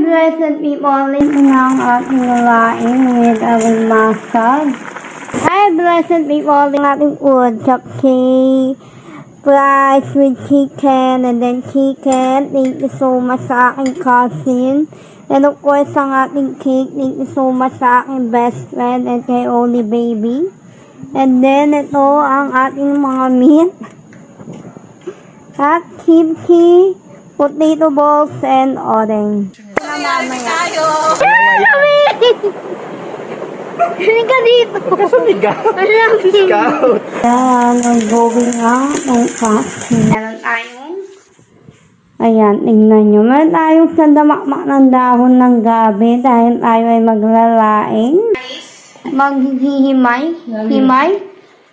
blessed people, listen ng ating lalaing with our massage. Hi, blessed people, ang ating food, cupcake, fries with chicken, and then chicken. Thank you so much sa aking cousin. And of course, ang ating cake, thank you so much sa aking best friend and kay Oli Baby. And then, ito ang ating mga meat. At kimchi, potato balls, and orange. Mamaya. Hindi ka dito. Kasunod ka. Scout. Ayan, nag-going out ng costume. Meron tayong, ayan, tingnan nyo. Meron tayong sandamakmak ng dahon ng gabi dahil tayo ay maglalaing. Maghihimay,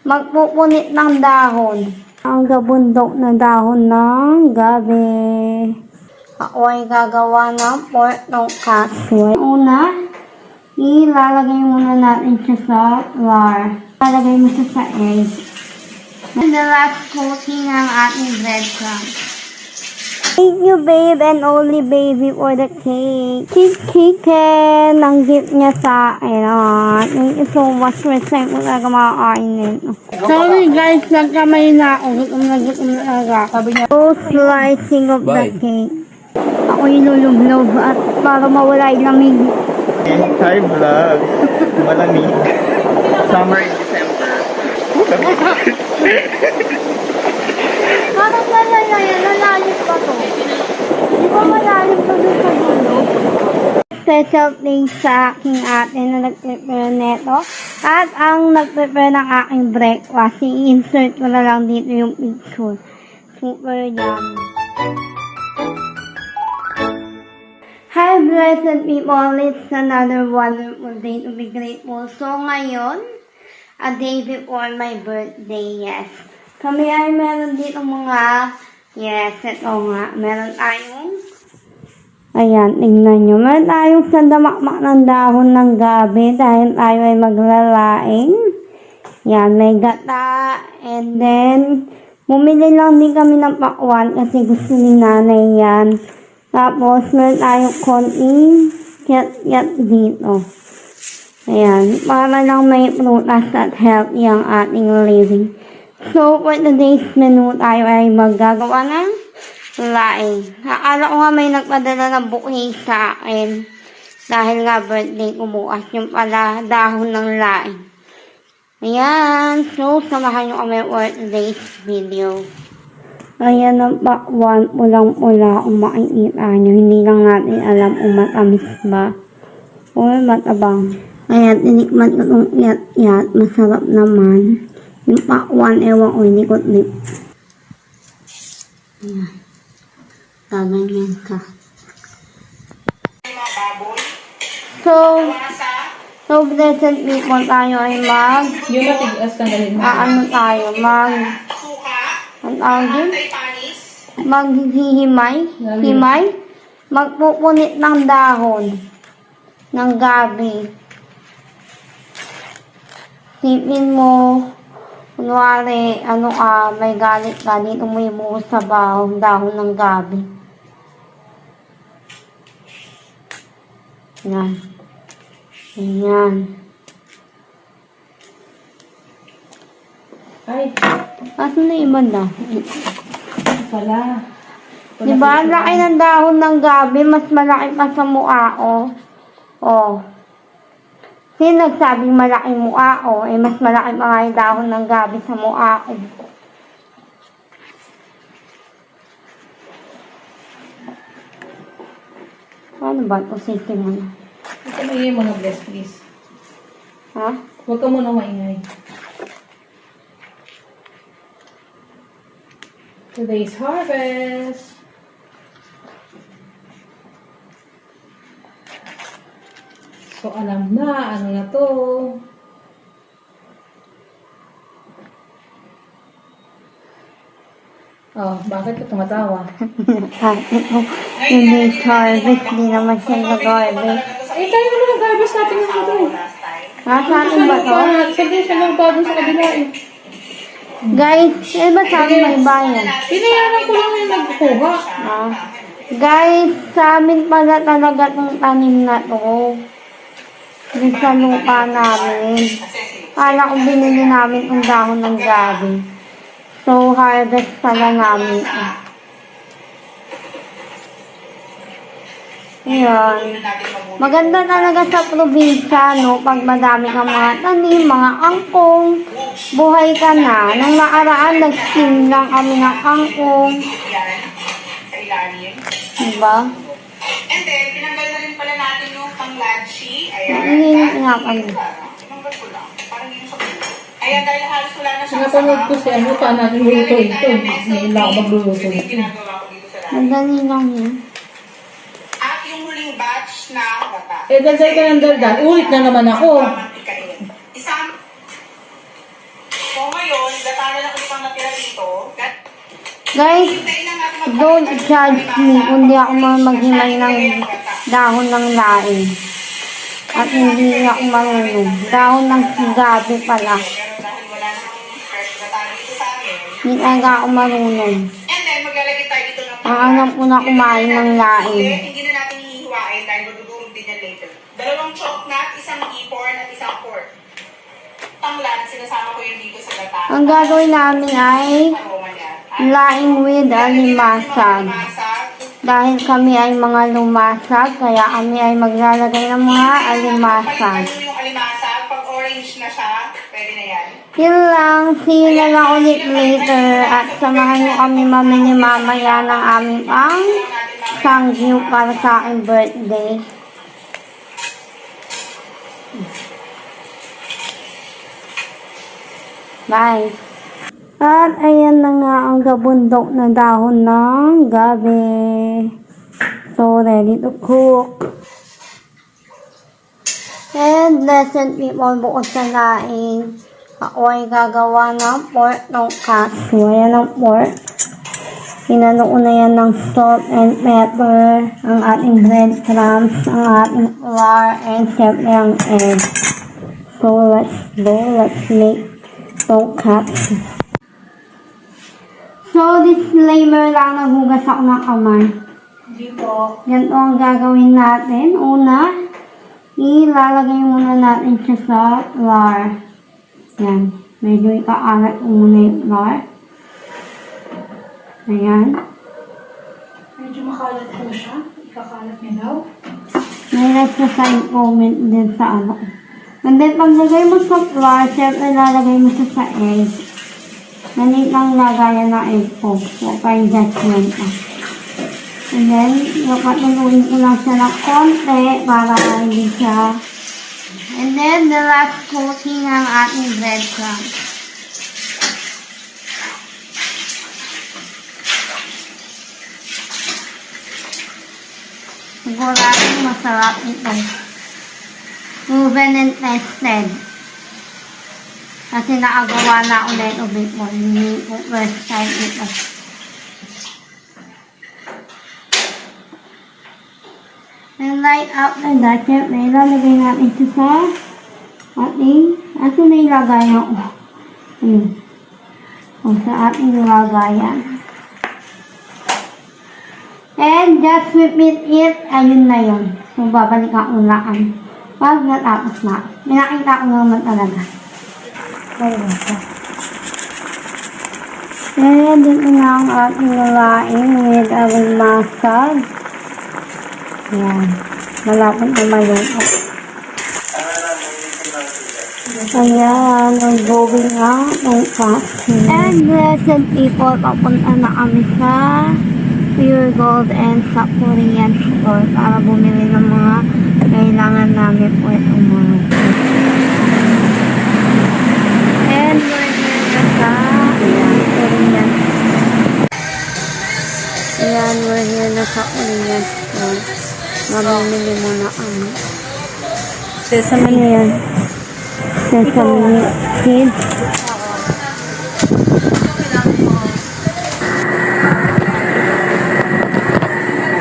magpupunit ng dahon. Ang gabundok na dahon ng gabi. Ako ay gagawa ng pork tonkatsu. Una, ilalagay muna natin siya sa flour. Ilalagay mo siya sa egg. And the last coating ng ating breadcrumbs. Thank you, babe, and only baby for the cake. Chicken, ang gift niya sa akin. Thank you so much. First time ko talaga makakainin. Sorry guys, nagkamay na ako. Gutom na talaga. So, slicing of the cake. Ako inulublob at para mawala yung lamig. Hi vlog. Malamig. Summer in December. Parang malala yan. Malalim pa to. Di ba malalim pa doon sa dulo? Special thanks sa aking ate na nag-prepare neto. At ang nag-prepare ng aking breakfast. I-insert ko na lang dito yung picture. Super yummy. Hi, blessed people. It's another wonderful day to be grateful. So, ngayon, a day before my birthday, yes. Kami ay meron dito mga, yes, ito nga. Meron tayong, ayan, tingnan nyo. Meron tayong sandamakmak ng dahon ng gabi dahil tayo ay maglalaing. Yan, may gata. And then, bumili lang din kami ng pakwan kasi gusto ni nanay yan. Tapos, meron tayong konting yat-yat dito. Ayan, para lang may prutas at healthy ang ating living. So, for today's menu, tayo ay maggagawa ng laing. Akala ko nga may nagpadala ng bouquet sa akin. Dahil nga birthday ko bukas, yung pala dahon ng laing. Ayan, so samahan nyo kami for today's video. Ayan ang pakwan, pulang-pula kung makikita nyo. Hindi lang natin alam kung matamis ba o matabang. Ayan, tinikman ko itong yat-yat. Masarap naman. Yung pakwan, ewan ko, hindi ko dip. Ayan. Gaganyan ka. So, blessed people tayo ay Yung matigas tanggalin mo. ano tayo, ang tawag yun? Maghihimay, magpupunit ng dahon ng gabi. Sipin mo, kunwari, may galit ka, dito mo ibuhos sa dahon ng gabi. Yan. Yan. Ay, Asan na iba na? pala. Diba, ang laki ng dahon ng gabi, mas malaki pa sa mukha ko. Oh. Sino nagsabing malaki mukha ko? Eh, mas malaki pa nga yung dahon ng gabi sa mukha ko. Ano ba ito? Sige mo na. Huwag ka maingay mga bless, please. Ha? Huwag ka muna maingay. Today's harvest. So, alam na, ano na to. Oh, bakit ka tumatawa? Ito, hindi harvest, hindi naman siya nag-harvest. Eh, tayo naman nag-harvest natin yung ito. Nasa atin ba to? Sabi siya lang pa dun sa kabila eh. Guys, eh ba sabi may bayan? Pinayaran ko lang yung nagkukuha. Ah, Guys, sa amin pala talaga tong tanim na to. Dun sa lupa namin. Kala ko binili namin ang dahon ng gabi. So, harvest pala namin. Ayan. Maganda talaga sa probinsya, no? Pag madami kang mga tanim, mga angkong, buhay ka na. Nang nakaraan, nag-steam lang kami ng angkong. Sa ilalim. Diba? And then, tinanggal na rin pala natin yung pang-ladshi. Ayan. Hinihingi nga kami. Tinanggal ko lang. Parang hindi siya pwede. Ayan, dahil halos wala na siya. Napanood ko si ano pa natin luto ito. Ngayon lang ako magluluto Ito yung ito. ginagawa ko dito sa lahat. Madali lang yun. At yung huling batch na gata. Eh, dahil ka ng daldal, ulit na naman ako. Pamantikain. Isang... So ngayon, gata na lang ulit ang natira dito. Guys, Hintayin lang natin mag- don't judge me kung di ako maghimay ng dahon ng laing. At hindi ako marunong. Dahon ng gabi pala. Pero dahil wala namang fresh gata dito sa amin. Hindi talaga ako marunong. And then, maglalagay tayo dito ng Ang alam ko na kumain ng laing. Hindi na natin hihiwain dahil madudurog din yan later. 2 chopped nut, isang e-corn at isang pork. Tanglad, sinasama ko yun dito sa gata. Ang gagawin namin ay Aroma niya. laing with alimasag. Dahil kami ay mga lumasag, kaya kami ay maglalagay ng mga alimasag. Pag yung alimasag, pag orange na siya, pwede na yan. Yun lang, see you na lang ulit later at samahan niyo kami mamini mamaya ng aming ang sanggyu para sa aking birthday. Bye! At ayan na nga ang gabundok na dahon ng gabi. So, ready to cook. And lesson people bukod sa laing. Ako ay gagawa ng pork tonkatsu. Ayan ang pork. Hinalo ko na yan ng salt and pepper, ang ating breadcrumbs, ang ating flour, and syempre ang egg. So, let's go. Let's make tonkatsu. So, disclaimer lang, naghugas ako ng kamay. Hindi po. Ganito ang gagawin natin. Una, ilalagay muna natin siya sa flour. Yan. Medyo ikaalat ko muna yung flour. Ayan. Medyo makalat po siya. Ikakalat niya daw. May nagsasign comment din sa ano. And then, paglagay mo sa flour, syempre lalagay mo siya sa egg. Ganit lang lagayan ng egg po. So, kayong judgment pa. And then, patuluin ko lang siya ng konti para hindi siya. And then, the last coating ng ating breadcrumbs. Siguradong masarap ito. Proven and tested. Kasi nakagawa na ako dito before. Hindi ko first time ito. And right after that, syempre, ilalagay natin ito sa ating, ato na ilagayan ko. O, sa ating ilagayan. And just repeat it, ayun na yun. So, babalik ang ulaan. Pag natapos na. Minakita ko naman talaga. And dito na ang ating lalaing with alimasag. Ayan. Malapit na malungkot. Ayan, nag-going nga ng taxi. And blessed people, papunta na kami sa Pure Gold and sa Korean store para bumili ng mga kailangan namin po itong mga. And we're here na sa Korean. Ayan, we're here na sa Korean store. Mamimili muna kami. Sesame na yan. Sesame seeds.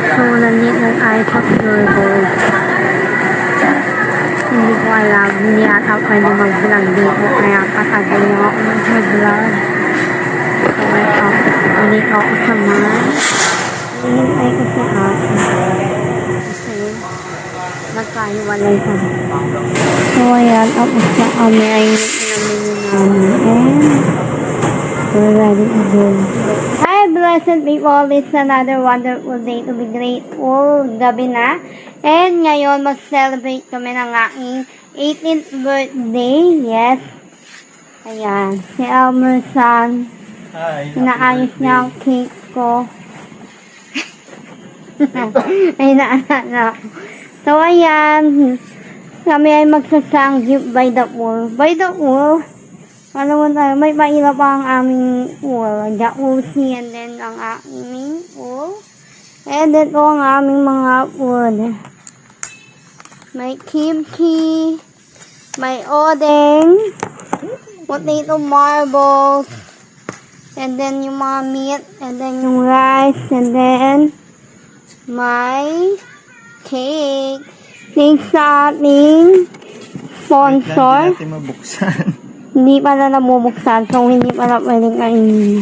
So, nandito ay sa Pure Gold. Hindi ko alam. Hindi ata pwede mag-vlog dito. Kaya patagal niyo ako mag-vlog. So, ito. Dito ako sa mga Hinintay ko si ate. Kasi nagkahiwalay kami. So ayan, tapos na kami ay inamin namin. And we're ready to go. Hi blessed people, it's another wonderful day to be grateful. Gabi na. And ngayon mag-celebrate kami ng aking 18th birthday. Yes. Ayan, si Elmer-san. Hi. Inaayos niya ang cake ko. Ay, naalala ko. So, ayan. Kami ay magsasang gift by the pool. By the pool, ano mo tayo, may paila pa ang aming pool. Jacuzzi, and then ang aming pool. And ito ang aming mga food. May kimchi, may odeng, potato marbles, and then yung mga meat, and then yung rice, and then may cake. Thanks sa ating sponsor. Hindi natin mabuksan. Hindi pala nabubuksan, so hindi pala pwedeng kainin.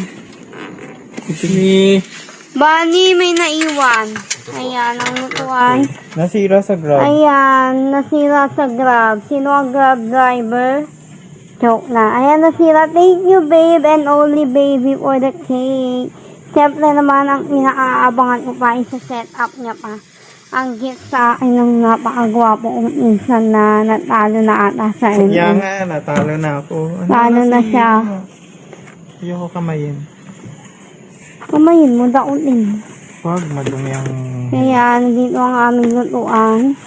Ito ni... Bani, may naiwan. Ayan, ang lutuan. Nasira sa grab. Ayan, nasira sa Grab. Sino ang Grab driver? Joke na. Ayan, nasira. Thank you, babe, and only baby for the cake. Siyempre naman, ang pinakaabangan ko pa ay sa setup niya pa. Ang gift sa akin ng napakagwapo kong insan na natalo na ata sa inyo. Kaya nga, natalo na ako. Talo na siya. Ayoko kamayin. Kamayin mo, daunin. Huwag madumi ang... Kaya, dito ang aming lutuan.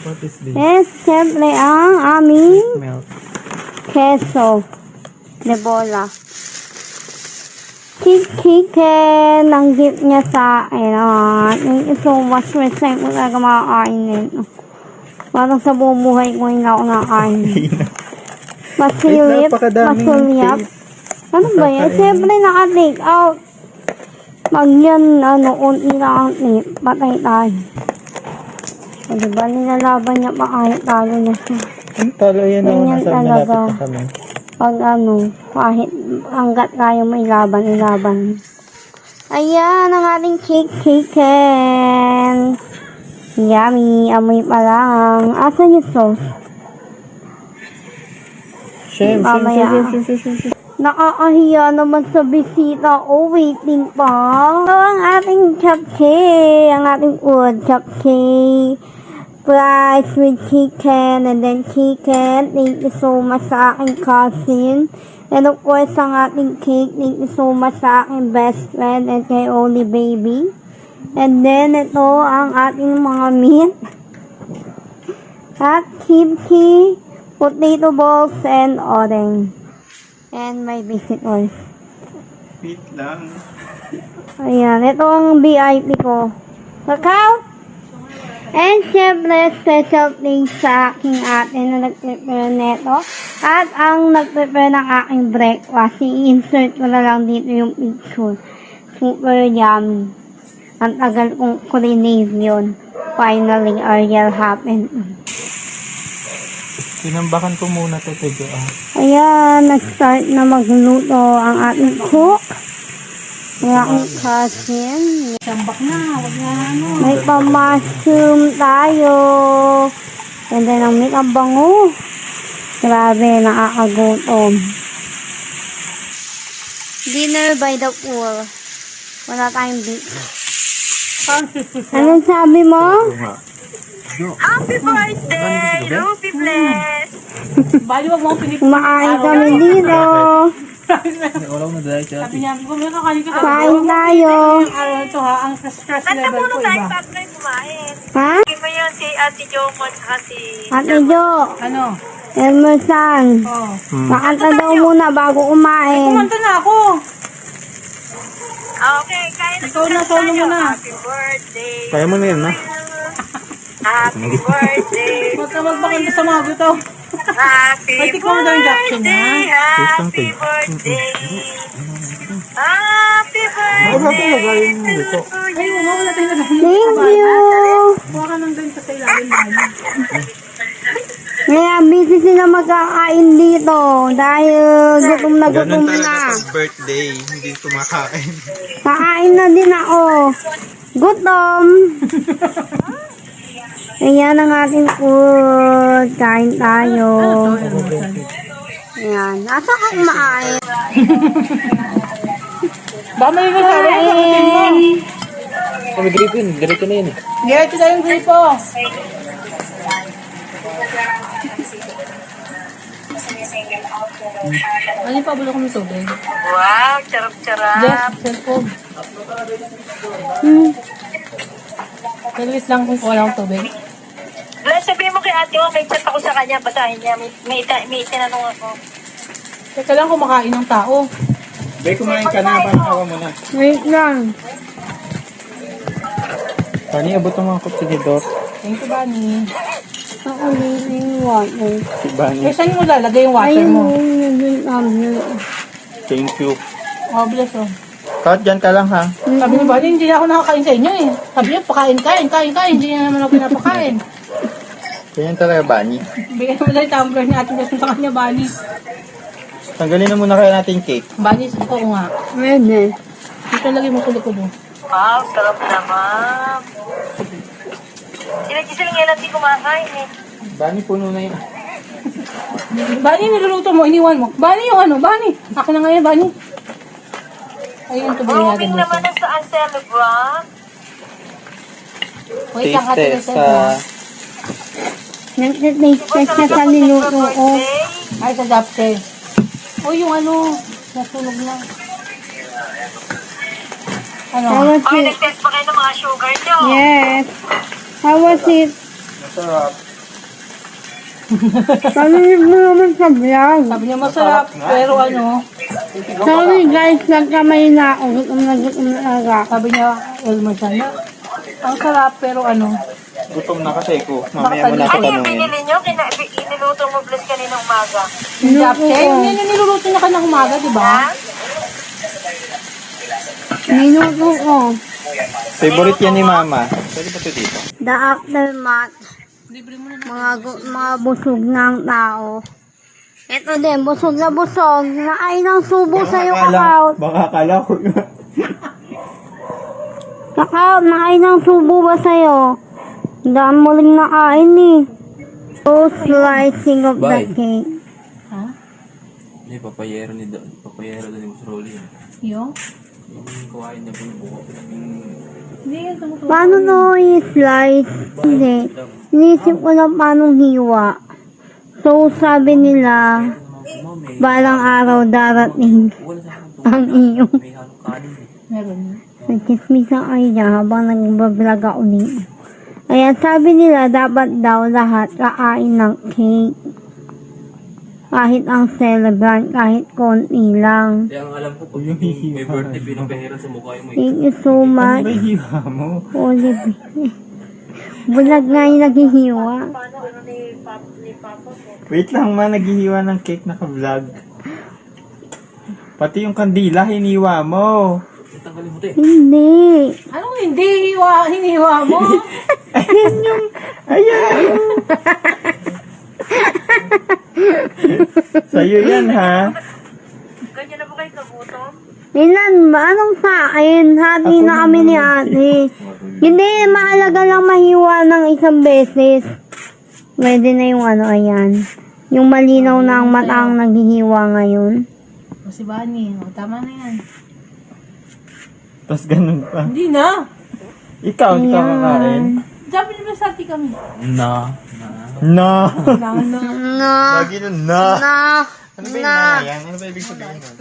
What is this? Yes, siyempre ang aming Milk. queso de bola. Chicken ang gift niya sa akin. Thank you so much for saying ko talaga makakainin. Parang sa buong buhay ko hindi ako nakakain. Masilip, napakadaming masulyap. tape. Ano ba yan? Siyempre naka-take out. Pag yan, unti lang ang tape, patay tayo. O diba, nilalaban niya pa kahit talo na siya. Ang talo yan ako. Ganyan Nasa talaga. malapit na kami. Pag kahit hanggat tayo may ilaban. Ayan, ang ating chicken. Yummy, amoy pa lang. Asan yung sauce? Shem. Nakakahiya naman sa bisita. Oh, waiting pa. So, ang ating chapche, ang ating wood chapche. Fries with chicken and then chicken. Thank you so much sa aking cousin. And of course, ang ating cake. Thank you so much sa aking best friend and kay Only Baby. And then, ito ang ating mga meat. At kimchi, potato balls, and odeng. And my visit oil. Wait lang. Ayan, ito ang VIP ko. Kakao! And syempre, special thanks sa aking ate na nag-prepare neto. At ang nag-prepare ng aking breakfast, i-insert ko na lang dito yung picture. Super yummy. Ang tagal kong culination. Finally, Ariel happened. Tinambakan ko muna ito, Tejo. Ayan, nag-start na magluto ang ating cook. Ang aking cousin. Tambak na, wag na ano. May pa-mushroom tayo. And then, ang meat ang bango. Grabe, nakakagutom. Dinner by the pool. Wala tayong beach. Anong sabi mo? Happy birthday, Ruby Bless! Bali, wag mo pinipili. Kumakain kami dito. Sabi niya, kung may kakain ka Kain tayo. Yung araw ito ha, ang stress level ko iba. Tatlo'y kumain. Ha? Iba yung si Ate Joko at si... Ate Jo, Ano? Elmer-san. Oh. Makanta daw muna bago kumain. Kumanta na ako. Okay, kain na Ikaw na, solo mo na. Happy birthday! Kaya mo na yun, ha? Happy birthday! Huwag ka magpakanta sa mga guto. Happy Ay, tikman mo daw yung Jackson, ha? Happy birthday! Happy birthday! Ay, wala tayo na. Thank you. Huwag ka nang ganito sa ilalim namin. Kaya busy si na magkakain dito dahil gutom na gutom Ganun na. talaga pag birthday, hindi kumakain. Kakain na din ako. Gutom. Ayan ang ating food. Kain tayo. Ayan. Nasa ka kumakain? Baka may kasama ko sa kapatid mo. Kami grito yun, grito na yun eh. Diretso na yung gripo. Ano yung pabulo kong tubig? Wow, charap-charap. Yes, cellphone. Service lang kung wala akong tubig. Blas, sabihin mo kay ate, may chat ako sa kanya, basahin niya. May tinanong ako. Teka lang kumakain ng tao. Bay, kumain ka na, parang awa mo na. Wait lang. Pani, abot ang mga kutsigidor. Thank you, Bunny. Ako din yung water. Si Bani. Eh, saan mo lalagay yung water Ayun mo? yung Thank you. Oh, bless oh. Kat, dyan ka lang ha. Sabi ni Bunny, hindi na ako nakakain sa inyo eh. Sabi niya, pakain, kain. Hindi niya naman ako pinapakain. Ganyan talaga, Bani. Bigyan mo na yung tumbler ni Ate Bless sa kanya, Bunny. Tanggalin na muna kaya natin cake. Bunny, ito nga. Pwede. Ito lagay mo sa likod mo. Wow, sarap naman. Sila nga natin kumakain eh. Bani, puno na yun. Bunny, niluluto mo, iniwan mo. Bunny yung ano, Bunny. Akin na ngayon, Bunny. Ayun yung tubig natin. Moving naman na sa celebrant. Wait lang, Ate Taste Bless. sa... Nagtitaste siya sa niluto ko. Ay, sa Japte. O, yung ano, nasunog lang. Ano? How was Ay, it? nag-test pa kayo ng mga sugar nyo. Yes. How was it? Masarap. Paminig mo naman sa vlog. Sabi niya masarap, pero ano, Sorry guys, nagkamay na ako. Gutom na aga. sabi niya, Elmer sana. Ang sarap, pero ano, Gutom na kasi ko. Mamaya mo na ako Ano yung tanungin. binili nyo? Iniluto mo bless kanina umaga. yung Japte, yun yung niluluto niya kanang umaga, di ba? Ha? Minuto ko. Favorite yan ni Mama. Pwede ba ito dito? The aftermath. Mga busog ng tao. Ito din, busog na busog. Nakain ng subo sa'yo, Kakao. Baka akala ko. Kakao, nakain ng subo ba sa'yo? Daan mo rin nakain eh. So, slicing of the Bye. cake. Ha? May papayero doon yung Rolly. Yung? Yung kuhain niya po yung buko. Hindi yan tumutuwa. Paano no i-slice? Hindi. Inisip ko lang paano hiwa. So, sabi nila, balang araw darating ang iyong May halong kanin. Meron yun. nagkismisan kayo dyan habang nag-vlog ako nito. Kaya sabi nila, dapat daw lahat kakain ng cake. Kahit ang celebrant, kahit konti lang. Kaya ang alam ko, pag may birthday, pinapahira sa mukha yung may... Thank you so Ano much. ba hiwa mo? Olive. Bulag nga yung naghihiwa. Wait lang ma, naghihiwa ng cake naka-vlog. Pati yung kandila, hiniwa mo. Tanggalin mo tayo. Hindi. Anong hindi hiniwa mo? Ayan yung... Ayan! Sa'yo yan ha. Ganyan na po kayo kagutom? Ilan ba? Anong sa akin? Hati na kami ni ate. Hindi, mahalaga lang mahiwa ng isang beses. Pwede na yung ano, ayan. Yung malinaw na ang mata ang naghihiwa ngayon. O si Bunny, o tama na yan. Tapos ganun pa. Hindi na. Ikaw, hindi ka kakain. Sabi niyo sa ati kami. Na. Na. Na, Lagi nun na. na, Ano ba yung na. na yan? Ano ba ibig sabihin nun?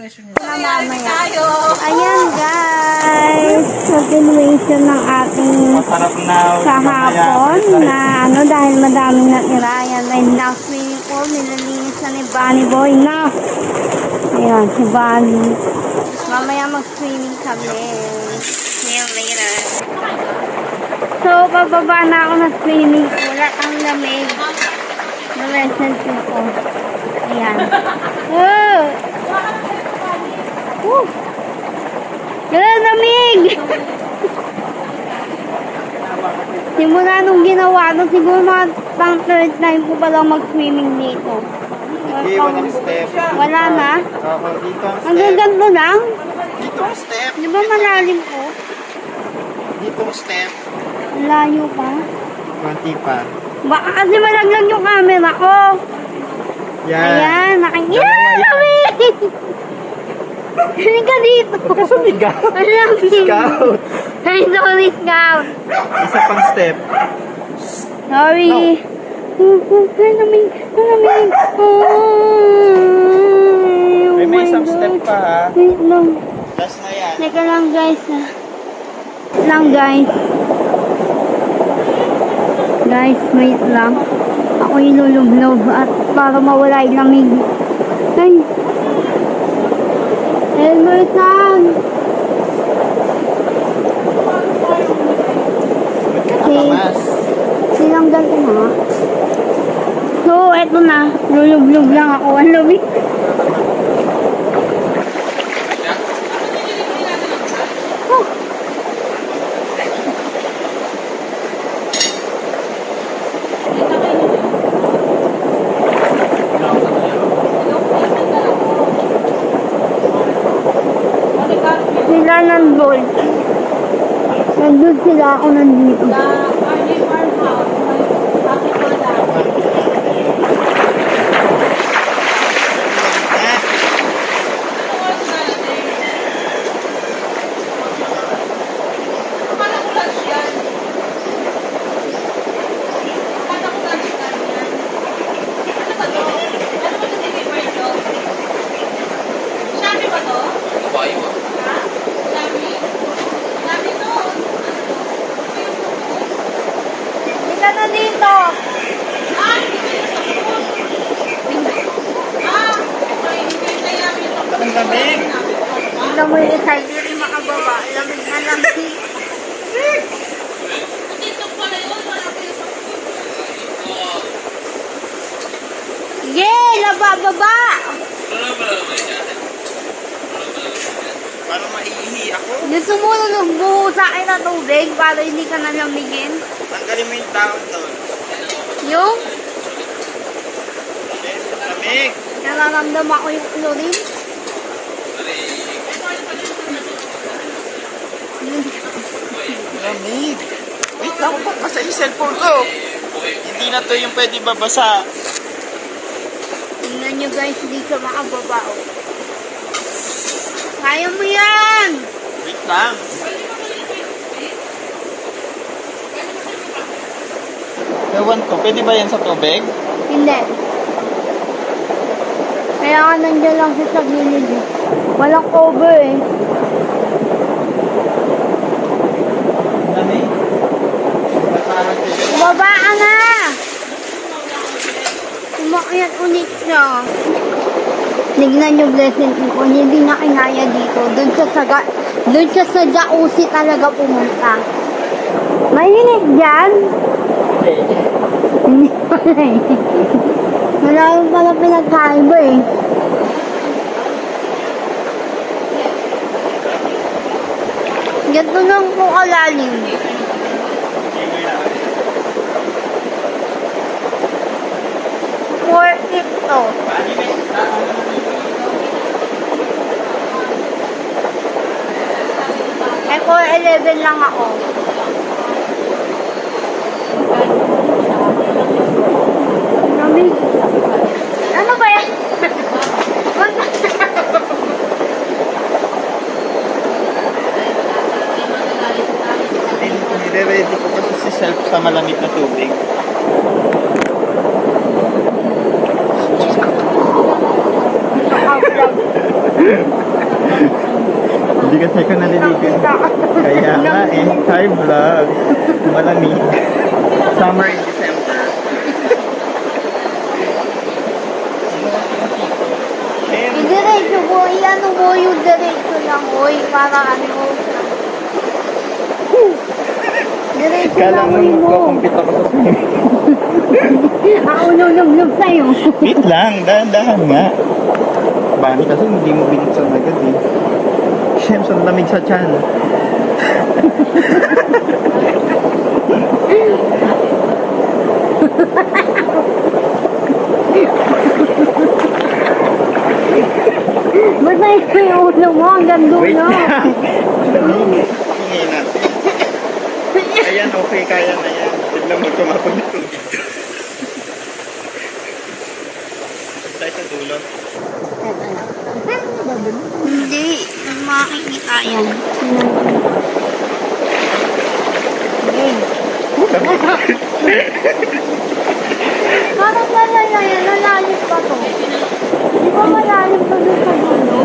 Ayan guys, continuation ng ating Masarap na. kahapon na ano dahil madaming natira. Ayan, may now swimming pool, nilalinis na ni Bunny Boy na. Ayan, si Bunny. Mamaya mag-swimming kami. See you later. So, bababa na ako ng swimming pool at ang lamig. Na-lesson ko. Ayan. Oh! Woo! Lamig! Simula nung ginawa nung siguro mga pang third time ko palang mag-swimming dito. Hindi, walang step. Wala na? Oo, dito ang Hanggang step. ganito lang? Dito ang step. Di ba malalim po? Dito ang step. Ang layo pa. Konti pa. Baka kasi malaglag yung camera ko. Yan. Ayan, nakikita kami! Hindi ka dito. Kasumigaw. Alam, Scout. Ay, sorry, Scout. Isa pang step. Sorry. Nalamig. May isang step pa ha. Wait lang. Last na yan. Teka lang, guys. Guys, wait lang. Ako ilulublob at para mawala yung lamig. Ay. Elmer-san! Nakamas. Sinanggal ko na. So, eto na. Lulublob lang ako. Ang lamig. Oh. Sila nandun. Nandun sila, ako nandito. Shopee ba to? Ha? Shopee? Shopee to. Sila na dito. Ah, okay. Hintay namin ito. Ang lamig. Tignan mo yung isa, hindi rin makababa. Lamig na lamig. Dito pala yun. Malaki yung Yay! Labababa! Parang maiihi ako. Gusto mo buho sa akin na tubig para hindi ka nalamigin? Tanggalin mo yung taon doon. Yung Lamig. nararamdaman ko yung chlorine. Lamig. Wait lang, baka yung cellphone ko. Hindi na to yung pwede babasa. Tingnan nyo guys, hindi ka makababa. Oh. Kaya mo yan! Wait lang. Ewan ko, pwede ba yan sa tubig? Hindi. Kaya ka nandiyan lang sa gilid eh. Walang cover eh. Lamig. Baba ka na! Umakyat ulit siya. Tignan nyo blessing people, hindi na kinaya dito. Doon siya sa jacuzzi talaga pumunta. Mainit dyan? Hindi pala eh. Wala rin pala pinagkaiba eh. Ganito lang po kalalim. For it to. Eh, 4'11 lang ako. Lamig. Ano ba yan? Nire-ready ko kasi si self sa malamig na tubig. Hindi kasi ko naliligo. Kaya nga eh, hi vlog. Malamig. Summer in December. Diretso po, ano mo yung diretso lang, oy, para ano. Diretso Kala lang mo oy mo. magkukumpit ako sa swimming. Ako lulublob sa'yo. Wait lang, dahan-dahan nga. Bani kasi hindi mo binuksan agad eh. Siyempre, ang lamig sa tiyan. Ano mo, ang ganda Wait no? lang. Tingin natin. Ayan, okay, kaya na yan. Tignan mo, tumapag na tubig. Tayo sa dulo. Hindi, makikita yan. Parang wala na yan, nalalim pa to. Di ba malalim pa doon sa dulo?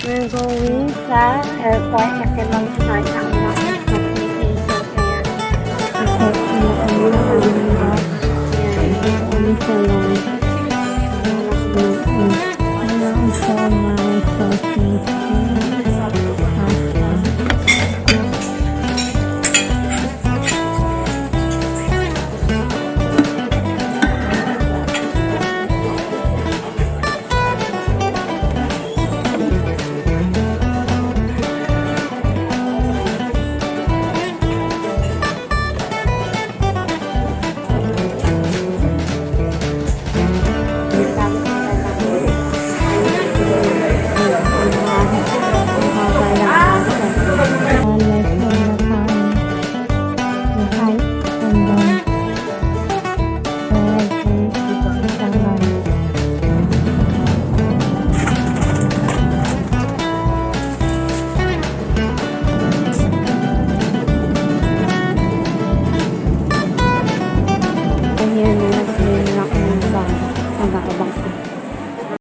We're going sa airport kasi mag-start ang mga transportation kaya kasi kami sa launch. Alam sa mga Ayan na, nag-abang ko.